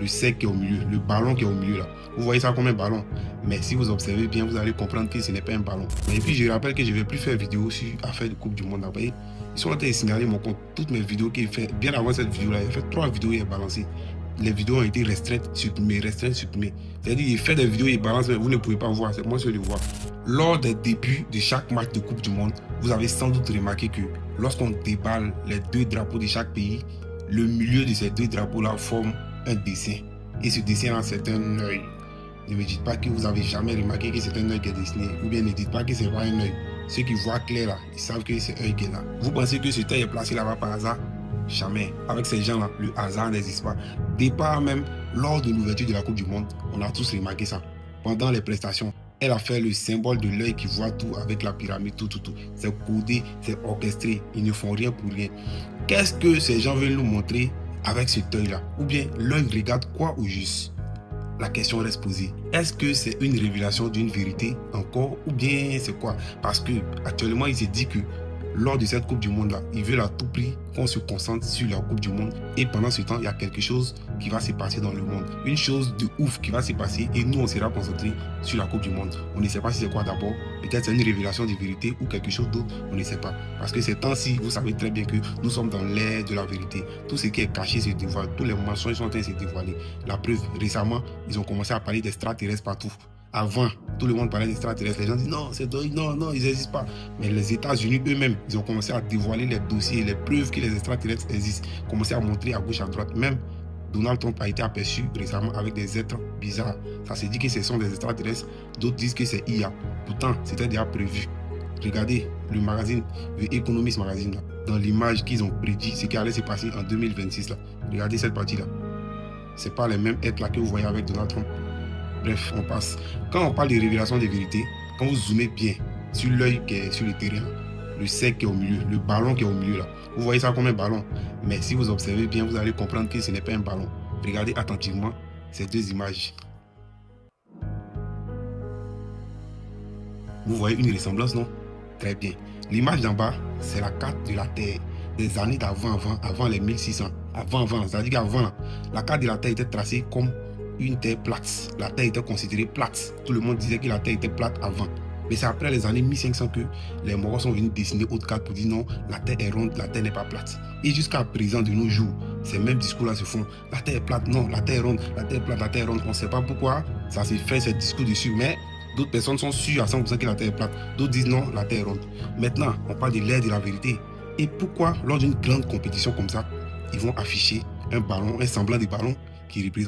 cercle qui est au milieu, le ballon qui est au milieu là. Vous voyez ça comme un ballon. Mais si vous observez bien, vous allez comprendre que ce n'est pas un ballon. Et puis je rappelle que je ne vais plus faire vidéo sur affaire de Coupe du Monde. Vous voyez, ils sont en train de signaler mon compte. Toutes mes vidéos qu'il fait, bien avant cette vidéo là, il a fait 3 vidéos et il a balancé. Les vidéos ont été restreintes, supprimées, restreintes, supprimées. C'est-à-dire il fait des vidéos, il balance, mais vous ne pouvez pas voir, c'est moi seul le voir. Lors des débuts de chaque match de Coupe du Monde, vous avez sans doute remarqué que lorsqu'on déballe les 2 drapeaux de chaque pays, le milieu de ces 2 drapeaux-là forme un dessin. Et ce dessin-là, c'est un œil. Ne me dites pas que vous n'avez jamais remarqué que c'est un œil qui est dessiné. Ou bien ne dites pas que c'est pas un œil. Ceux qui voient clair là, ils savent que c'est un œil qui est là. Vous pensez que ce œil est placé là-bas par hasard? Jamais. Avec ces gens-là, le hasard n'existe pas. Départ même, lors de l'ouverture de la Coupe du Monde, on a tous remarqué ça. Pendant les prestations, elle a fait le symbole de l'œil qui voit tout avec la pyramide, tout. C'est codé, c'est orchestré. Ils ne font rien pour rien. Qu'est-ce que ces gens veulent nous montrer avec cet œil-là? Ou bien l'œil regarde quoi au juste? La question reste posée. Est-ce que c'est une révélation d'une vérité encore ou bien c'est quoi? Parce que actuellement, il s'est dit que lors de cette Coupe du Monde-là, ils veulent à tout prix qu'on se concentre sur la Coupe du Monde. Et pendant ce temps, il y a quelque chose qui va se passer dans le monde. Une chose de ouf qui va se passer et nous, on sera concentrés sur la Coupe du Monde. On ne sait pas si c'est quoi d'abord. Peut-être c'est une révélation de vérité ou quelque chose d'autre. On ne sait pas. Parce que ces temps-ci, vous savez très bien que nous sommes dans l'ère de la vérité. Tout ce qui est caché se dévoile. Tous les mensonges sont en train de se dévoiler. La preuve, récemment, ils ont commencé à parler d'extraterrestres partout. Avant, tout le monde parlait d'extraterrestres. Les gens disent non, c'est non, ils n'existent pas. Mais les États-Unis eux-mêmes, ils ont commencé à dévoiler les dossiers, les preuves que les extraterrestres existent. Commencé à montrer à gauche, à droite. Même Donald Trump a été aperçu récemment avec des êtres bizarres. Ça se dit que ce sont des extraterrestres. D'autres disent que c'est IA. Pourtant, c'était déjà prévu. Regardez le magazine, le Economist Magazine, là, dans l'image qu'ils ont prédit, ce qui allait se passer en 2026. Là. Regardez cette partie-là. Ce n'est pas les mêmes êtres là que vous voyez avec Donald Trump. Bref, on passe. Quand on parle de révélation des vérités, quand vous zoomez bien sur l'œil qui est sur le terrain, le cercle qui est au milieu, le ballon qui est au milieu là, vous voyez ça comme un ballon. Mais si vous observez bien, vous allez comprendre que ce n'est pas un ballon. Regardez attentivement ces 2 images. Vous voyez une ressemblance, non? Très bien. L'image d'en bas, c'est la carte de la Terre des années avant les 1600. Avant, c'est-à-dire qu'avant, la carte de la Terre était tracée comme une terre plate. La terre était considérée plate. Tout le monde disait que la terre était plate avant. Mais c'est après les années 1500 que les Maoris sont venus dessiner autre carte pour dire non, la terre est ronde, la terre n'est pas plate. Et jusqu'à présent, de nos jours, ces mêmes discours-là se font. La terre est plate, non, la terre est ronde, la terre est plate, la terre est ronde. On ne sait pas pourquoi ça s'est fait, ce discours dessus, mais d'autres personnes sont sûres à 100% que la terre est plate. D'autres disent non, la terre est ronde. Maintenant, on parle de l'ère de la vérité. Et pourquoi, lors d'une grande compétition comme ça, ils vont afficher un ballon, un semblant de ballon qui représente